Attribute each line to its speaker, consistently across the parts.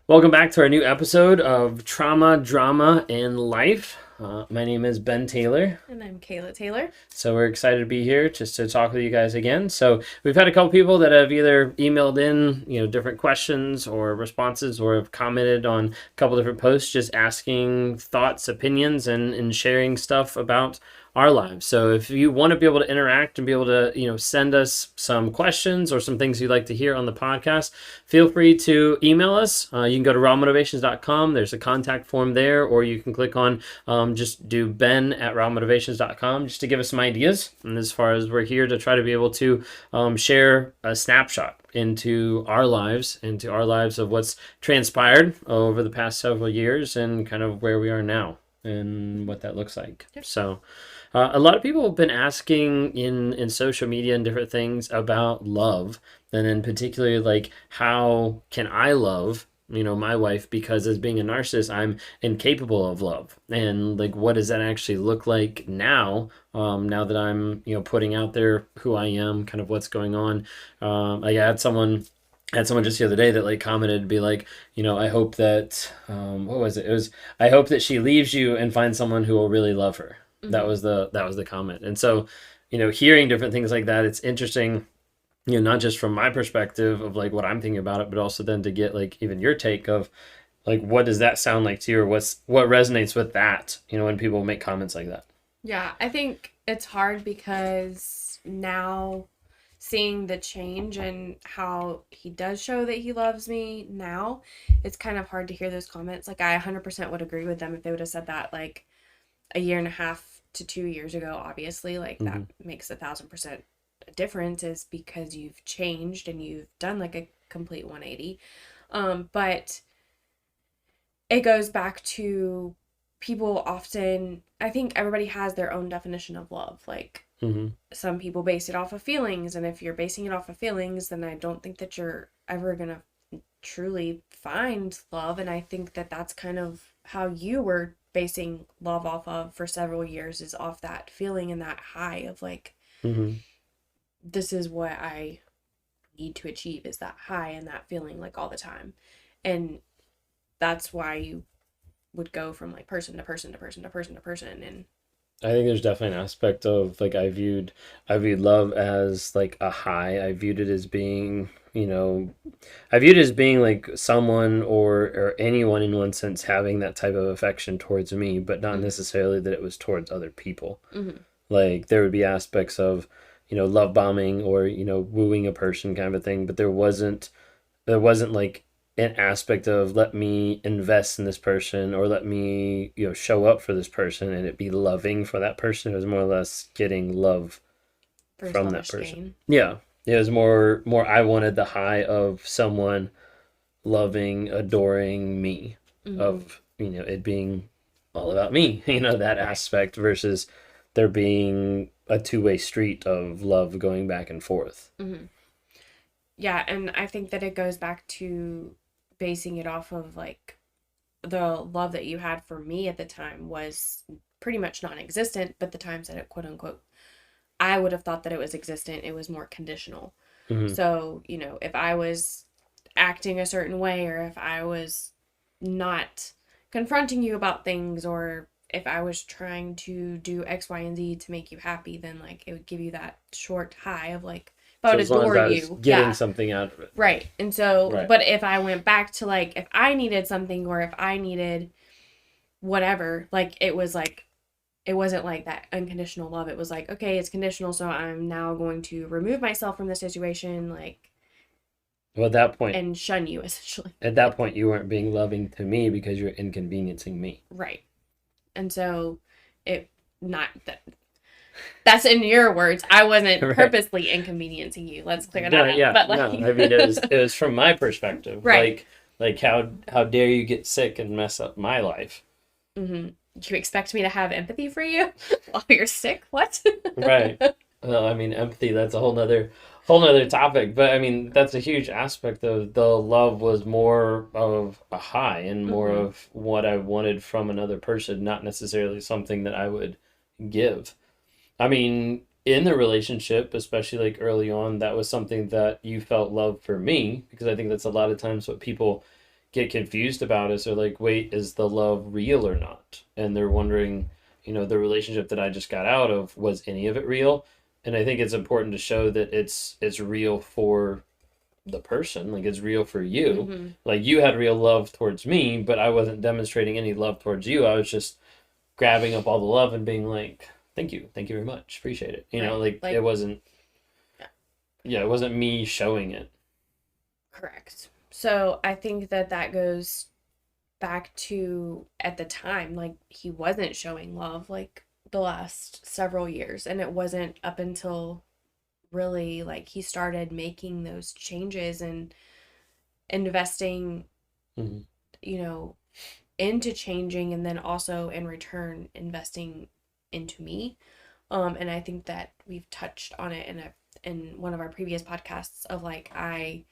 Speaker 1: Welcome back to our new episode of Trauma, Drama, and Life. My name is Ben Taylor.
Speaker 2: And I'm Kayla Taylor.
Speaker 1: So we're excited to be here just to talk with you guys again. So we've had a couple people that have either emailed in, different questions or responses, or have commented on a couple different posts, just asking thoughts, opinions, and sharing stuff about our lives. So if you want to be able to interact and be able to, send us some questions or some things you'd like to hear on the podcast, feel free to email us. You can go to rawmotivations.com. There's a contact form there, or you can click on just do ben@rawmotivations.com just to give us some ideas. And as far as we're here to try to be able to share a snapshot into our lives of what's transpired over the past several years and kind of where we are now and what that looks like.
Speaker 2: Yep.
Speaker 1: So a lot of people have been asking in social media and different things about love, and then particularly like, how can I love my wife, because as being a narcissist, I'm incapable of love. And like, what does that actually look like now, now that I'm putting out there who I am, kind of what's going on. I had someone just the other day that like commented, be like, I hope that what was it? It was, I hope that she leaves you and finds someone who will really love her. That was the comment. And so, hearing different things like that, it's interesting, not just from my perspective of like what I'm thinking about it, but also then to get like even your take of like, what does that sound like to you, or what resonates with that, when people make comments like that.
Speaker 2: Yeah, I think it's hard because now seeing the change and how he does show that he loves me now, it's kind of hard to hear those comments. Like, I 100% would agree with them if they would have said that like a year and a half to 2 years ago. Obviously, like that makes 1,000% a difference, is because you've changed and you've done like a complete 180. But it goes back to people often, I think everybody has their own definition of love. Like, some people base it off of feelings, and if you're basing it off of feelings, then I don't think that you're ever gonna truly find love. And I think that that's kind of how you were basing love off of for several years, is off that feeling and that high of like, this is what I need to achieve, is that high and that feeling like all the time. And that's why you would go from like person to person to person to person to person. And
Speaker 1: I think there's definitely an aspect of like, I viewed love as like a high. I viewed it as being, I viewed it as being like someone, or anyone in one sense, having that type of affection towards me, but not necessarily that it was towards other people. Like, there would be aspects of, love bombing, or, wooing a person kind of a thing, but there wasn't like an aspect of, let me invest in this person, or let me show up for this person and it be loving for that person. It was more or less getting love from that person.
Speaker 2: Gain.
Speaker 1: Yeah, it was more I wanted the high of someone loving, adoring me, of it being all about me, that aspect, versus there being a two-way street of love going back and forth.
Speaker 2: Yeah, and I think that it goes back to basing it off of like, the love that you had for me at the time was pretty much non-existent, but the times that it, quote unquote, I would have thought that it was existent, it was more conditional. So, if I was acting a certain way, or if I was not confronting you about things, or if I was trying to do X, Y, and Z to make you happy, then like it would give you that short high of like, if I would adore you,
Speaker 1: getting something out of it.
Speaker 2: Right. And so, but if I went back to like, if I needed something, or if I needed whatever, like it was like, it wasn't like that unconditional love. It was like, okay, it's conditional, so I'm now going to remove myself from the situation, like,
Speaker 1: well, at that point,
Speaker 2: and shun you, essentially.
Speaker 1: At that point, you weren't being loving to me because you're inconveniencing me.
Speaker 2: Right. And so, it, not that, that's in your words. I wasn't purposely inconveniencing you. Let's clear that up.
Speaker 1: Yeah,
Speaker 2: but like,
Speaker 1: no, I mean, it was from my perspective.
Speaker 2: Right.
Speaker 1: Like how dare you get sick and mess up my life?
Speaker 2: Do you expect me to have empathy for you while you're sick? What?
Speaker 1: Right. Well, I mean, empathy, that's a whole nother topic. But I mean, that's a huge aspect of the love, was more of a high and more of what I wanted from another person, not necessarily something that I would give. I mean, in the relationship, especially like early on, that was something that you felt love for me, because I think that's a lot of times what people get confused about is they're like, wait, is the love real or not? And they're wondering, the relationship that I just got out of, was any of it real? And I think it's important to show that it's real for the person, like it's real for you.
Speaker 2: Mm-hmm.
Speaker 1: Like you had real love towards me, but I wasn't demonstrating any love towards you. I was just grabbing up all the love and being like, thank you very much, appreciate it.
Speaker 2: Right.
Speaker 1: Like it
Speaker 2: Like,
Speaker 1: wasn't,
Speaker 2: yeah,
Speaker 1: yeah, it wasn't me showing it.
Speaker 2: correct. So I think that that goes back to at the time, like he wasn't showing love like the last several years. And it wasn't up until really like he started making those changes and investing,
Speaker 1: Mm-hmm.
Speaker 2: you know, into changing and then also in return investing into me. And I think that we've touched on it in one of our previous podcasts of like I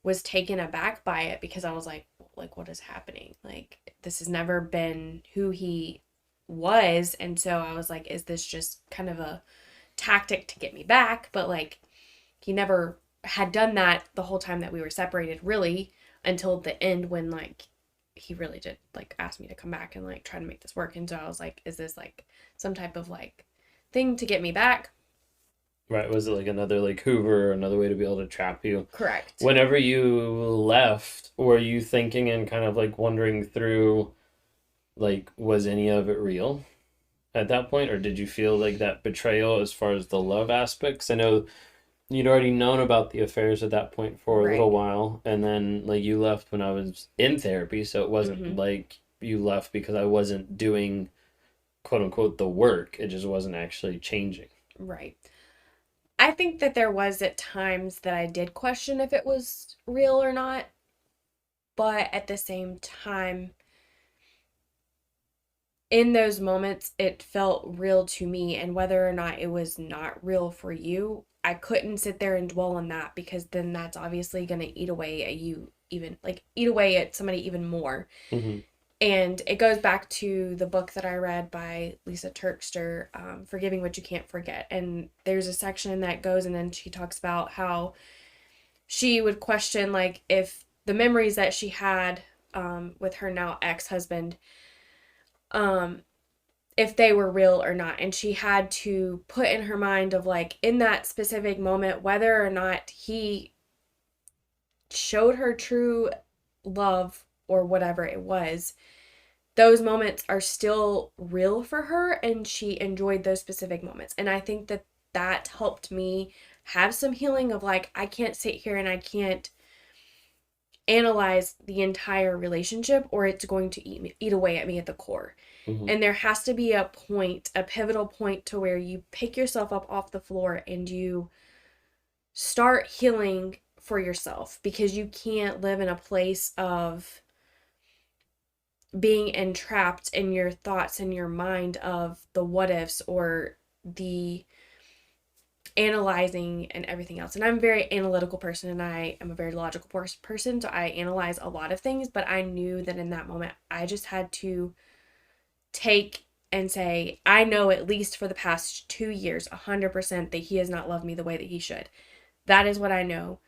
Speaker 2: was taken aback by it because I was like what is happening? Like this has never been who he was, and so I was like, is this just kind of a tactic to get me back? But like he never had done that the whole time that we were separated, really, until the end when like he really did like ask me to come back and like try to make this work. And so I was like, is this like some type of like thing to get me back?
Speaker 1: Right. Was it like another like Hoover, another way to be able to trap you?
Speaker 2: Correct.
Speaker 1: Whenever you left, were you thinking and kind of like wondering through, like, was any of it real at that point? Or did you feel like that betrayal as far as the love aspects? I know you'd already known about the affairs at that point for a little
Speaker 2: Right.
Speaker 1: while, and then like you left when I was in therapy, so it wasn't
Speaker 2: Mm-hmm.
Speaker 1: like you left because I wasn't doing quote unquote the work. It just wasn't actually changing.
Speaker 2: Right. I think that there was at times that I did question if it was real or not, but at the same time, in those moments, it felt real to me. And whether or not it was not real for you, I couldn't sit there and dwell on that because then that's obviously going to eat away at you, even like eat away at somebody even more.
Speaker 1: Mm-hmm.
Speaker 2: And it goes back to the book that I read by Lisa Turkster, Forgiving What You Can't Forget. And there's a section that goes, and then she talks about how she would question, like, if the memories that she had with her now ex husband, um, if they were real or not. And she had to put in her mind of, like, in that specific moment, whether or not he showed her true love or whatever it was, those moments are still real for her and she enjoyed those specific moments. And I think that that helped me have some healing of like, I can't sit here and I can't analyze the entire relationship or it's going to eat away at me at the core.
Speaker 1: Mm-hmm.
Speaker 2: And there has to be a point, a pivotal point to where you pick yourself up off the floor and you start healing for yourself because you can't live in a place of being entrapped in your thoughts and your mind of the what ifs or the analyzing and everything else. And I'm a very analytical person and I am a very logical person. So I analyze a lot of things, but I knew that in that moment, I just had to take and say, I know at least for the past 2 years, 100% that he has not loved me the way that he should. That is what I know.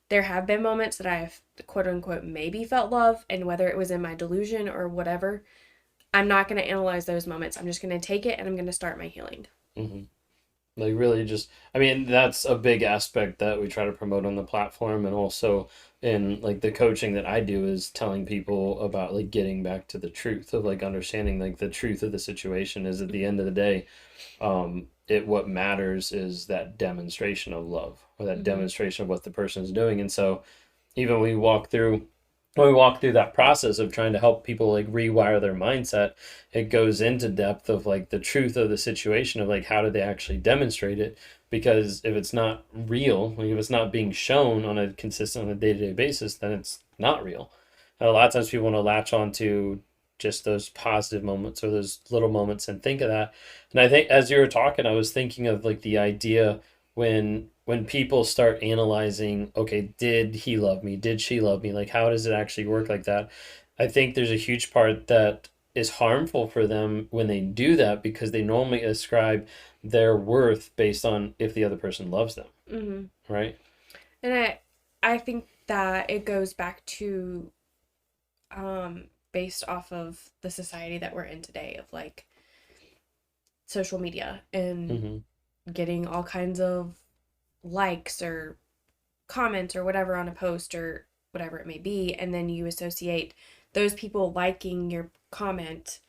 Speaker 2: There have been moments that I've quote unquote maybe felt love, and whether it was in my delusion or whatever, I'm not going to analyze those moments. I'm just going to take it and I'm going to start my healing.
Speaker 1: Mm-hmm. Like really just, I mean, that's a big aspect that we try to promote on the platform, and also in like the coaching that I do is telling people about like getting back to the truth of like understanding like the truth of the situation is at the end of the day, it what matters is that demonstration of love or that
Speaker 2: Mm-hmm.
Speaker 1: demonstration of what the person is doing. And so even when we walk through that process of trying to help people like rewire their mindset, it goes into depth of like the truth of the situation of like how do they actually demonstrate it, because if it's not real, like if it's not being shown on a consistent on a day-to-day basis, then it's not real. And a lot of times people want to latch on to just those positive moments or those little moments and think of that. And I think as you were talking, I was thinking of like the idea when people start analyzing, okay, did he love me? Did she love me? Like how does it actually work like that? I think there's a huge part that is harmful for them when they do that because they normally ascribe their worth based on if the other person loves them,
Speaker 2: Mm-hmm.
Speaker 1: right?
Speaker 2: And I think that it goes back to based off of the society that we're in today of like social media and
Speaker 1: Mm-hmm.
Speaker 2: getting all kinds of likes or comments or whatever on a post or whatever it may be, and then you associate those people liking your comment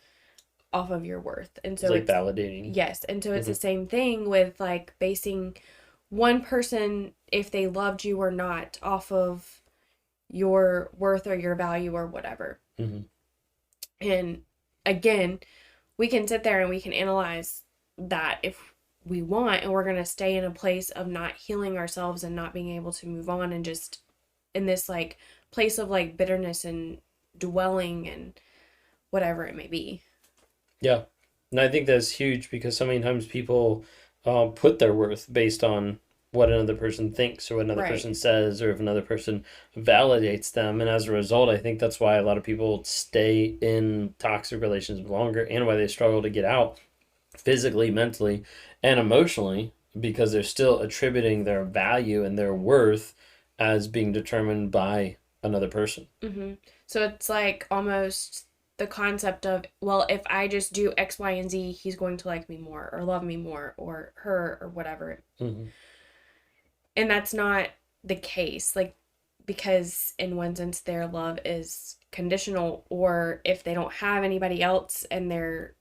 Speaker 2: off of your worth. And
Speaker 1: It's
Speaker 2: so
Speaker 1: like
Speaker 2: it's
Speaker 1: validating.
Speaker 2: yes, and so it's the
Speaker 1: Mm-hmm.
Speaker 2: same thing with like basing one person if they loved you or not off of your worth or your value or whatever.
Speaker 1: Mm-hmm.
Speaker 2: And again, we can sit there and we can analyze that if we want, and we're going to stay in a place of not healing ourselves and not being able to move on and just in this like place of like bitterness and dwelling and whatever it may be.
Speaker 1: Yeah. And I think that's huge because so many times people put their worth based on what another person thinks or what another
Speaker 2: Right.
Speaker 1: person says or if another person validates them. And as a result, I think that's why a lot of people stay in toxic relations longer and why they struggle to get out physically, mentally, and emotionally because they're still attributing their value and their worth as being determined by another person.
Speaker 2: Mm-hmm. So it's like almost the concept of, well, if I just do X, Y, and Z, he's going to like me more or love me more or her or whatever.
Speaker 1: Mm-hmm.
Speaker 2: And that's not the case. Like, because in one sense, their love is conditional, or if they don't have anybody else and they're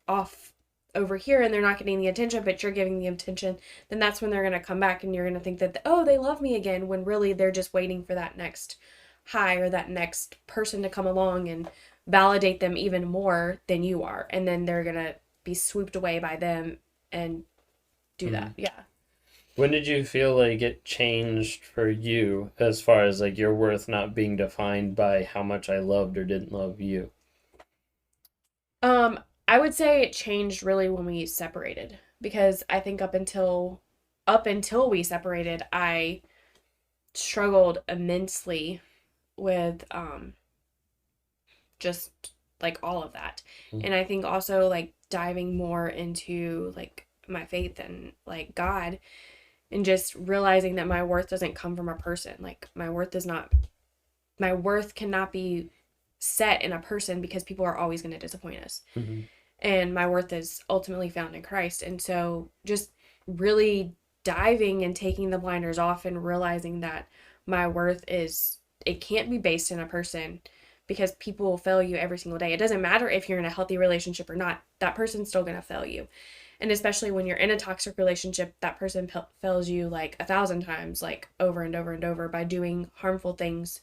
Speaker 2: off over here and they're not getting the attention, but you're giving the attention, then that's when they're going to come back and you're going to think that, oh, they love me again, when really they're just waiting for that next high or that next person to come along and validate them even more than you are. And then they're going to be swooped away by them and do
Speaker 1: Mm-hmm.
Speaker 2: that. Yeah.
Speaker 1: When did you feel like it changed for you as far as like your worth not being defined by how much I loved or didn't love you?
Speaker 2: Um, I would say it changed really when we separated, because I think up until we separated, I struggled immensely with just like all of that.
Speaker 1: Mm-hmm.
Speaker 2: And I think also like diving more into like my faith and like God, and just realizing that my worth doesn't come from a person. Like my worth cannot be set in a person, because people are always going to disappoint us.
Speaker 1: Mm-hmm.
Speaker 2: And my worth is ultimately found in Christ. And so just really diving and taking the blinders off and realizing that my worth is, it can't be based in a person, because people will fail you every single day. It doesn't matter if you're in a healthy relationship or not, that person's still going to fail you. And especially when you're in a toxic relationship, that person fails you like 1,000 times, like over and over and over, by doing harmful things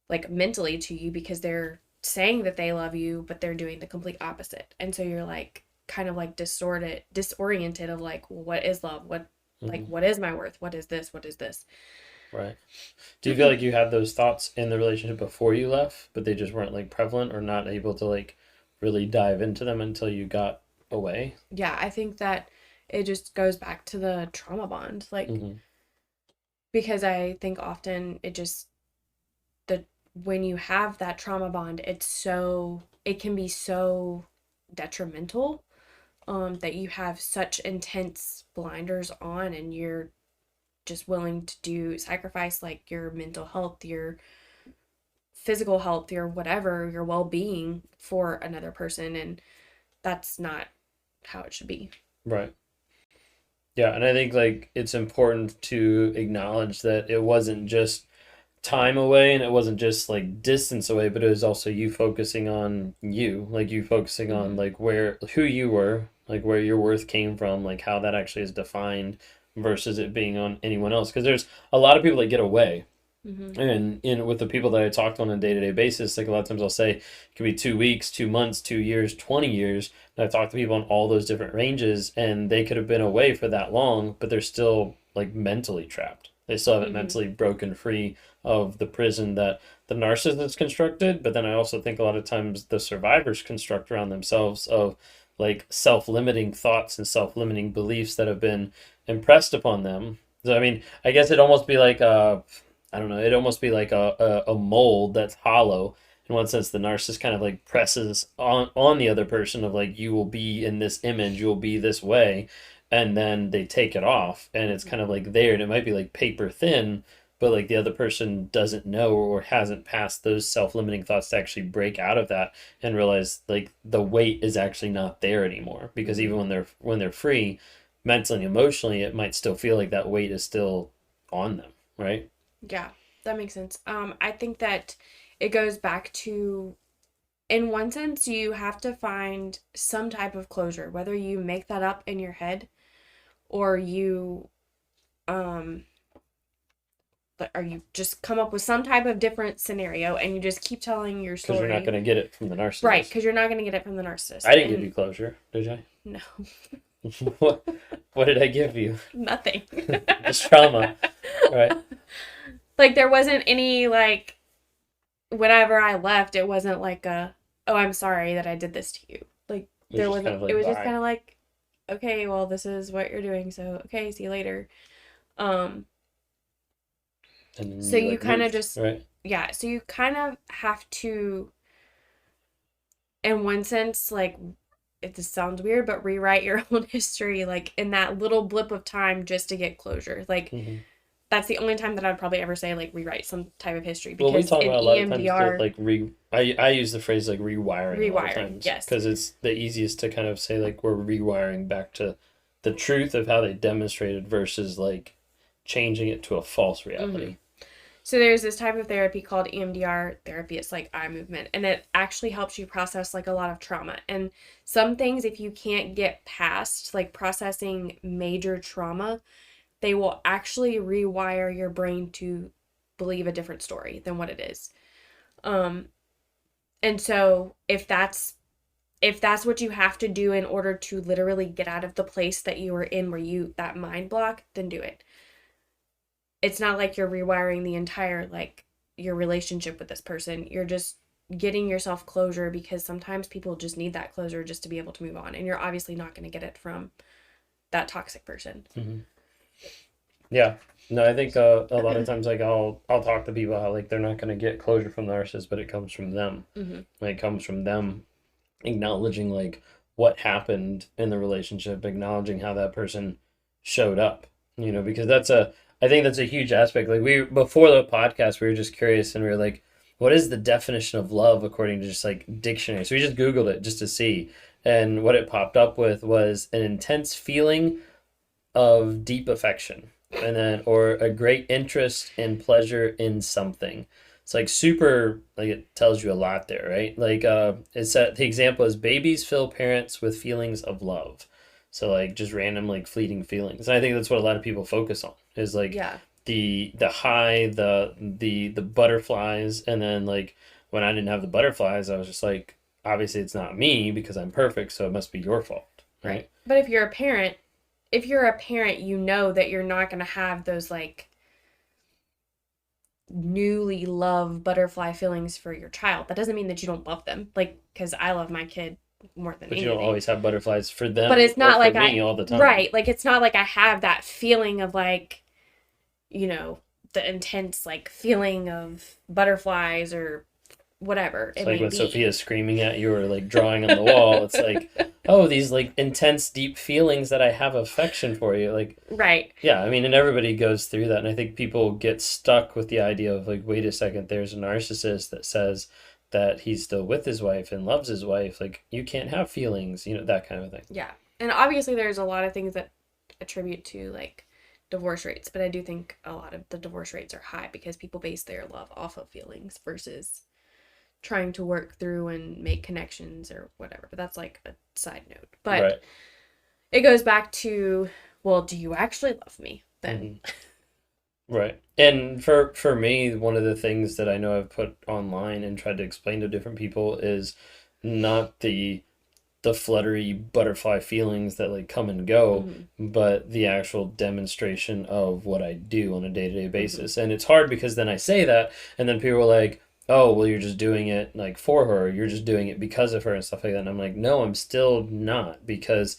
Speaker 2: like mentally to you, because they're saying that they love you, but they're doing the complete opposite. And so you're like kind of like disoriented of like, well, what is love?
Speaker 1: Mm-hmm.
Speaker 2: What is my worth? What is this? What is this?
Speaker 1: Right. Do you feel like you had those thoughts in the relationship before you left, but they just weren't like prevalent or not able to like really dive into them until you got away?
Speaker 2: Yeah, I think that it just goes back to the trauma bond. Like,
Speaker 1: Mm-hmm.
Speaker 2: because I think often it just, the when you have that trauma bond, it can be so detrimental, that you have such intense blinders on, and you're just willing to do sacrifice like your mental health, your physical health, your whatever, your well-being for another person, and that's not how it should be.
Speaker 1: Right. Yeah, and I think like it's important to acknowledge that it wasn't just time away and it wasn't just like distance away, but it was also you focusing on you, like you focusing on
Speaker 2: Mhm.
Speaker 1: like where who you were, like where your worth came from, like how that actually is defined versus it being on anyone else. Because there's a lot of people that get away.
Speaker 2: Mhm.
Speaker 1: And in with the people that I talked to on a day-to-day basis, like a lot of times I'll say it could be 2 weeks, 2 months, 2 years, 20 years. And I've talked to people on all those different ranges, and they could have been away for that long, but they're still like mentally trapped. They still haven't
Speaker 2: Mhm.
Speaker 1: mentally broken free of the prison that the narcissist constructed. But then I also think a lot of times the survivors construct around themselves of like self-limiting thoughts and self-limiting beliefs that have been impressed upon them. So I mean, I guess it'd almost be like I don't know. It'd almost be like a mold that's hollow. In one sense, the narcissist kind of like presses on the other person of like you will be in this image, you will be this way, and then they take it off, and it's kind of like there, and it might be like paper thin, but like the other person doesn't know or hasn't passed those self-limiting thoughts to actually break out of that and realize like the weight is actually not there anymore, because
Speaker 2: Mm-hmm.
Speaker 1: even when they're free mentally and emotionally, it might still feel like that weight is still on them, right?
Speaker 2: Yeah, that makes sense. I think that it goes back to, in one sense, you have to find some type of closure, whether you make that up in your head or um, you just come up with some type of different scenario and you just keep telling your
Speaker 1: Because you're not
Speaker 2: story.
Speaker 1: going to get it from the
Speaker 2: Right,
Speaker 1: narcissist.
Speaker 2: because you're not going to get it from the narcissist.
Speaker 1: I didn't give
Speaker 2: And
Speaker 1: you closure, did I?
Speaker 2: no,
Speaker 1: what, what did I give you?
Speaker 2: nothing.
Speaker 1: Just trauma, right?
Speaker 2: Like, there wasn't any, like, whenever I left, it wasn't like oh, I'm sorry that I did this to you. Like,
Speaker 1: It was
Speaker 2: there
Speaker 1: just kind
Speaker 2: wasn't,
Speaker 1: of
Speaker 2: it
Speaker 1: like,
Speaker 2: was just
Speaker 1: bye.
Speaker 2: kind of like, okay, well, this is what you're doing, so okay, see you later. Um,
Speaker 1: And then
Speaker 2: so
Speaker 1: you
Speaker 2: you
Speaker 1: like
Speaker 2: kind of
Speaker 1: moved,
Speaker 2: just,
Speaker 1: right?
Speaker 2: yeah, so you kind of have to, in one sense, like, it just sounds weird, but rewrite your own history, like, in that little blip of time just to get closure. Like,
Speaker 1: Hmm.
Speaker 2: that's the only time that I'd probably ever say, like, rewrite some type of history,
Speaker 1: Well, we
Speaker 2: because
Speaker 1: talk
Speaker 2: in
Speaker 1: about a lot of times the
Speaker 2: EMDR,
Speaker 1: like I use the phrase like rewiring a lot of
Speaker 2: rewiring,
Speaker 1: times
Speaker 2: yes.
Speaker 1: because it's the easiest to kind of say like we're rewiring back to the truth of how they demonstrated versus like changing it to a false
Speaker 2: Hmm.
Speaker 1: reality.
Speaker 2: So there's this type of therapy called EMDR therapy. It's like eye movement, and it actually helps you process like a lot of trauma. And some things, if you can't get past like processing major trauma, they will actually rewire your brain to believe a different story than what it is. Um, and so if that's what you have to do in order to literally get out of the place that you were in, where you that mind block, then do it. It's not like you're rewiring the entire, like, your relationship with this person. You're just getting yourself closure, because sometimes people just need that closure just to be able to move on, and you're obviously not going to get it from that toxic person.
Speaker 1: Hmm. Yeah. No, I think a lot of times like I'll talk to people how like they're not going to get closure from the narcissist, but it comes from them.
Speaker 2: Mm-hmm.
Speaker 1: Like, it comes from them acknowledging like what happened in the relationship, acknowledging how that person showed up, because I think that's a huge aspect. Like, we before the podcast, we were just curious and we were like, what is the definition of love according to just like dictionary? So we just Googled it just to see. And what it popped up with was an intense feeling of deep affection, and then or a great interest and pleasure in something. It's like super, like, it tells you a lot there, right? Like, it's the example is babies fill parents with feelings of love. So like just random like fleeting feelings. And I think that's what a lot of people focus on is like
Speaker 2: Yeah.
Speaker 1: the high, the butterflies, and then like when I didn't have the butterflies, I was just like, obviously it's not me because I'm perfect, so it must be your fault,
Speaker 2: Right.
Speaker 1: right?
Speaker 2: But if you're a parent, you know that you're not going to have those, like, newly love butterfly feelings for your child. That doesn't mean that you don't love them. Like, because I love my kid more than
Speaker 1: But you don't
Speaker 2: anything.
Speaker 1: always have butterflies for
Speaker 2: But
Speaker 1: them
Speaker 2: it's
Speaker 1: or
Speaker 2: not
Speaker 1: for
Speaker 2: like
Speaker 1: me all the time.
Speaker 2: right, like, it's not like I have that feeling of, like, you know, the intense, like, feeling of butterflies or whatever
Speaker 1: It's
Speaker 2: it
Speaker 1: like
Speaker 2: may
Speaker 1: when
Speaker 2: be.
Speaker 1: Sophia's screaming at you or like drawing on the wall. It's like, oh, these like intense, deep feelings that I have affection for you. Like,
Speaker 2: Right.
Speaker 1: yeah, I mean, and everybody goes through that. And I think people get stuck with the idea of like, wait a second, there's a narcissist that says that he's still with his wife and loves his wife. Like, you can't have feelings, that kind of thing.
Speaker 2: Yeah. And obviously there's a lot of things that attribute to, like, divorce rates, but I do think a lot of the divorce rates are high because people base their love off of feelings versus trying to work through and make connections or whatever. But that's like a side note. But
Speaker 1: Right.
Speaker 2: it goes back to, well, do you actually love me then?
Speaker 1: Hmm. Right. And for me, one of the things that I know I've put online and tried to explain to different people is not the fluttery butterfly feelings that like come and go,
Speaker 2: Mm-hmm.
Speaker 1: but the actual demonstration of what I do on a day-to-day
Speaker 2: Mm-hmm.
Speaker 1: basis. And it's hard because then I say that and then people are like, "Oh, well, you're just doing it like for her, you're just doing it because of her and stuff like that." And I'm like, "No, I'm still not, because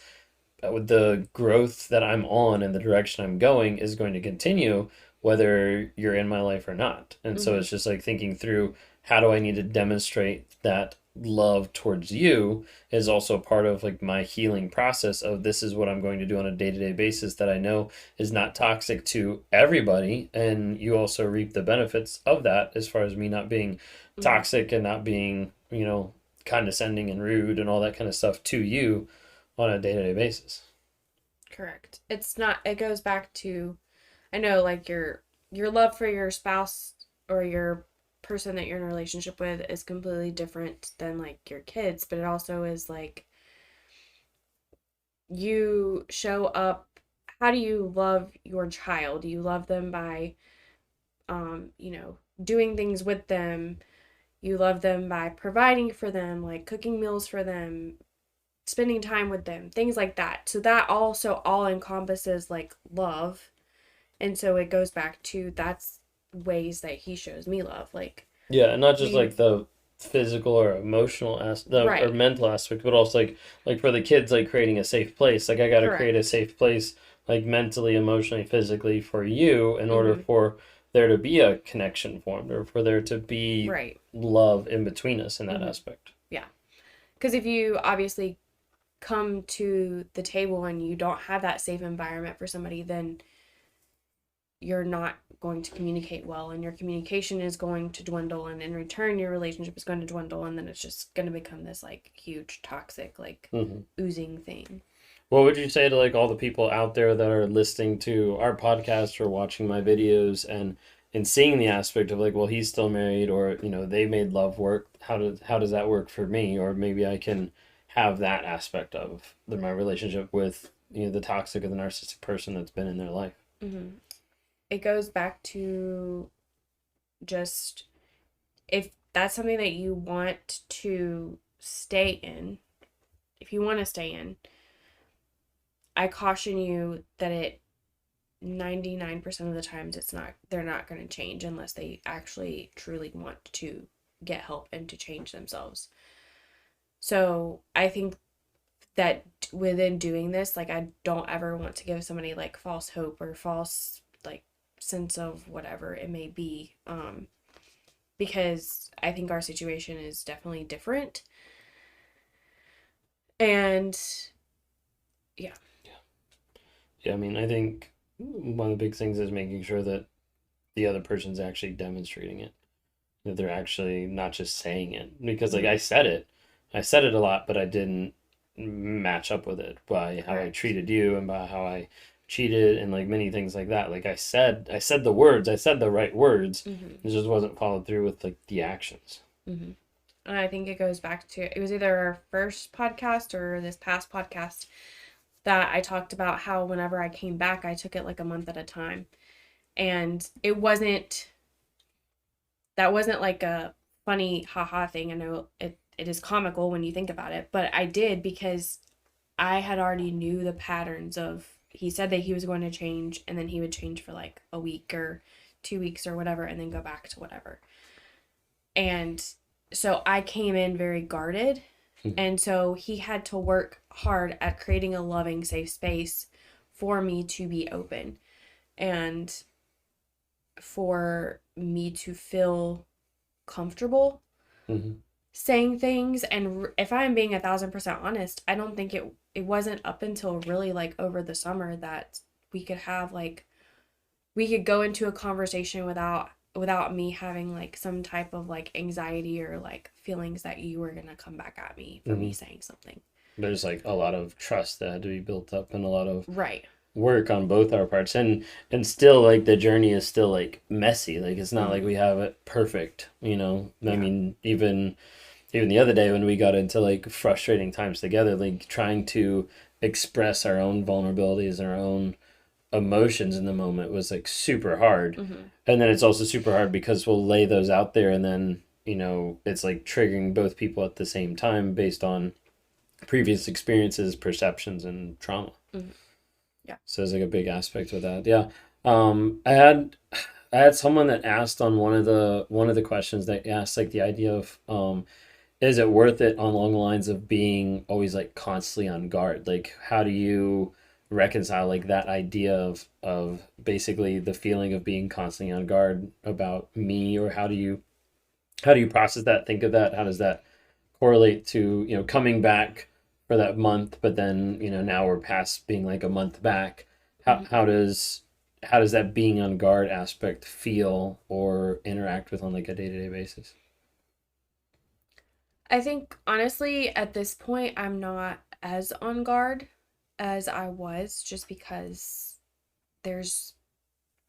Speaker 1: with the growth that I'm on and the direction I'm going is going to continue whether you're in my life or not." And so
Speaker 2: Mm-hmm.
Speaker 1: it's just like thinking through, how do I need to demonstrate that love towards you is also part of like my healing process of this is what I'm going to do on a day-to-day basis that I know is not toxic to everybody, and you also reap the benefits of that as far as me not being
Speaker 2: Hmm.
Speaker 1: toxic and not being, condescending and rude and all that kind of stuff to you on a day-to-day basis.
Speaker 2: Correct. It's not, it goes back to, I know like your love for your spouse or your person that you're in a relationship with is completely different than like your kids, but it also is like you show up. How do you love your child? You love them by doing things with them. You love them by providing for them, like cooking meals for them, spending time with them, things like that. So that also all encompasses like love. And so it goes back to that's ways that he shows me love. Like
Speaker 1: Yeah, and not just
Speaker 2: we
Speaker 1: like the physical or emotional the or
Speaker 2: right.
Speaker 1: mental aspect, but also like for the kids, like creating a safe place. Like I got to create a
Speaker 2: Correct.
Speaker 1: safe place, like mentally, emotionally, physically for you in order
Speaker 2: Mhm.
Speaker 1: for there to be a connection formed or for there to be
Speaker 2: Right.
Speaker 1: love in between us in that
Speaker 2: Mhm.
Speaker 1: aspect.
Speaker 2: Yeah. Cuz if you obviously come to the table and you don't have that safe environment for somebody, then you're not going to communicate well and your communication is going to dwindle, and in return your relationship is going to dwindle, and then it's just going to become this like huge toxic like
Speaker 1: Hmm.
Speaker 2: oozing thing.
Speaker 1: What would you say to like all the people out there that are listening to our podcast or watching my videos and seeing the aspect of like, well, he's still married, or they made love work. How does that work for me? Or maybe I can have that aspect of my relationship with the toxic or the narcissistic person that's been in their life.
Speaker 2: Mm-hmm. It goes back to just, if that's something that you want to stay in, if you want to stay in, I caution you that it 99% of the times they're not going to change unless they actually truly want to get help and to change themselves. So I think that within doing this, like I don't ever want to give somebody like false hope or false like sense of whatever it may be, because I think our situation is definitely different. And yeah.
Speaker 1: Yeah, I mean, I think one of the big things is making sure that the other person's actually demonstrating it, that they're actually not just saying it. Because like
Speaker 2: Mm-hmm.
Speaker 1: I said it a lot, but I didn't match up with it by how I
Speaker 2: Correct.
Speaker 1: treated you and by how I cheated and like many things like that. Like I said the words, I said the right words.
Speaker 2: Mm-hmm.
Speaker 1: It just wasn't followed through with like the actions.
Speaker 2: Mm-hmm. And I think it goes back to, it was either our first podcast or this past podcast that I talked about how whenever I came back, I took it like a month at a time. And that wasn't like a funny haha thing. I know it is comical when you think about it, but I did because I had already knew the patterns of, he said that he was going to change and then he would change for like a week or 2 weeks or whatever and then go back to whatever. And so I came in very guarded. And so he had to work hard at creating a loving, safe space for me to be open and for me to feel comfortable
Speaker 1: Mm-hmm.
Speaker 2: saying things. And if I'm being 1,000% honest, I don't think it wasn't up until really like over the summer that we could have like, we could go into a conversation without me having like some type of like anxiety or like feelings that you were gonna come back at me for
Speaker 1: Mm-hmm.
Speaker 2: me saying something.
Speaker 1: There's like a lot of trust that had to be built up and a lot of
Speaker 2: Right.
Speaker 1: work on both our parts, and still like the journey is still like messy. Like it's not like
Speaker 2: Mm-hmm.
Speaker 1: we have it perfect. I
Speaker 2: Yeah.
Speaker 1: mean, even the other day when we got into like frustrating times together, like trying to express our own vulnerabilities and our own emotions in the moment was like super hard.
Speaker 2: Mm-hmm.
Speaker 1: And then it's also super hard because we'll lay those out there and then it's like triggering both people at the same time based on previous experiences, perceptions, and trauma.
Speaker 2: Mm-hmm. Yeah.
Speaker 1: So it's like a big aspect with that. Yeah. I had someone that asked on one of the questions that asked like the idea of is it worth it along the lines of being always like constantly on guard? Like how do you reconcile like that idea of basically the feeling of being constantly on guard about me, or how do you process that, think of that? How does that correlate to, coming back for that month, but then, now we're past being like a month back. How,
Speaker 2: Mhm.
Speaker 1: how does how does that being on guard aspect feel or interact with on like a day-to-day basis?
Speaker 2: I think honestly, at this point, I'm not as on guard as I was, just because there's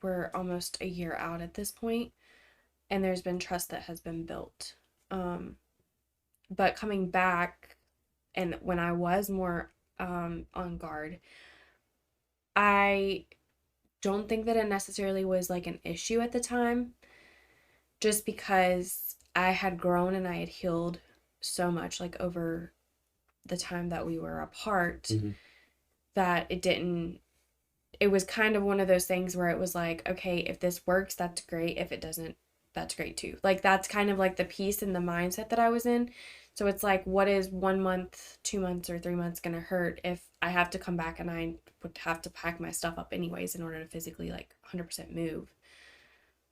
Speaker 2: we're almost a year out at this point, and there's been trust that has been built. Um, but coming back, and when I was more on guard, I don't think that it necessarily was like an issue at the time, just because I had grown and I had healed so much, like over the time that we were apart,
Speaker 1: Mm-hmm.
Speaker 2: that it was kind of one of those things where it was like, okay, if this works, that's great. If it doesn't, that's great too. Like, that's kind of like the peace and the mindset that I was in. So it's like, what is 1 month, 2 months, or 3 months gonna hurt if I have to come back and I would have to pack my stuff up anyways in order to physically like 100% move?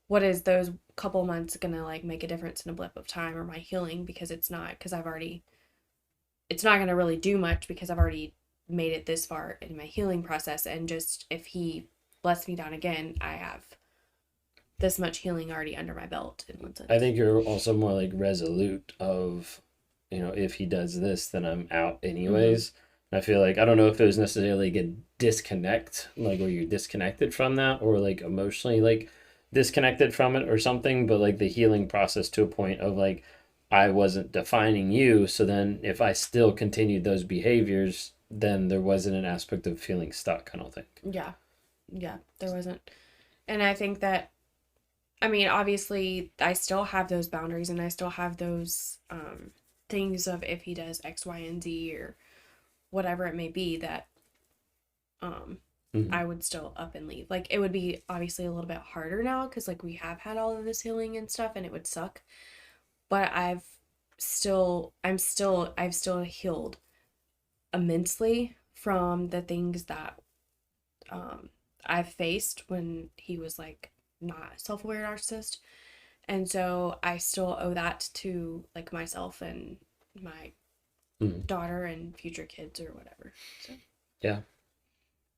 Speaker 2: What is those couple months gonna like make a difference in a blip of time or my healing? Because it's not, because it's not gonna really do much because I've already made it this far in my healing process. And just if he lets me down again, I have this much healing already under my belt in one
Speaker 1: I
Speaker 2: sense.
Speaker 1: think you're also more like resolute of, if he does this, then I'm out
Speaker 2: Mm-hmm.
Speaker 1: anyways. I feel like I don't know if it was necessarily like a disconnect, like where you're disconnected from that, or like emotionally like disconnected from it or something, but like the healing process to a point of like I wasn't defining you, so then if I still continued those behaviors, then there wasn't an aspect of feeling stuck, I don't think.
Speaker 2: Yeah, yeah, there wasn't. And I think that, I mean, obviously, I still have those boundaries and I still have those things of if he does X, Y, and Z or whatever it may be, that um,
Speaker 1: Mm-hmm.
Speaker 2: I would still up and leave. Like, it would be obviously a little bit harder now because, like, we have had all of this healing and stuff and it would suck. But I've still healed immensely from the things that um, I've faced when he was like not self-aware narcissist. And so I still owe that to like myself and my
Speaker 1: Mm-hmm.
Speaker 2: daughter and future kids or whatever. So
Speaker 1: Yeah.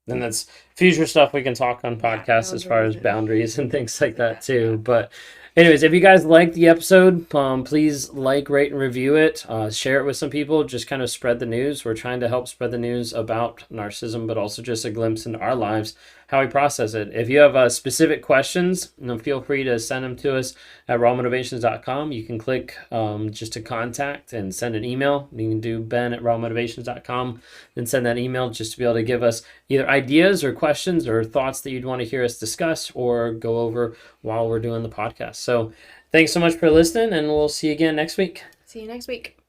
Speaker 1: And that's future stuff we can talk on
Speaker 2: yeah,
Speaker 1: podcasts as far as
Speaker 2: boundaries and
Speaker 1: boundaries and things like
Speaker 2: like
Speaker 1: that
Speaker 2: that. Yeah.
Speaker 1: too. But anyways, if you guys like the episode, please like, rate, and review it. Share it with some people. Just kind of spread the news. We're trying to help spread the news about narcissism, but also just a glimpse into our lives, how we process it. If you have specific questions, feel free to send them to us at rawmotivations.com. You can click just to contact and send an email. You can do ben at rawmotivations.com and send that email just to be able to give us either ideas or questions or thoughts that you'd want to hear us discuss or go over while we're doing the podcast. So thanks so much for listening, and we'll see you again next week.
Speaker 2: See you next week.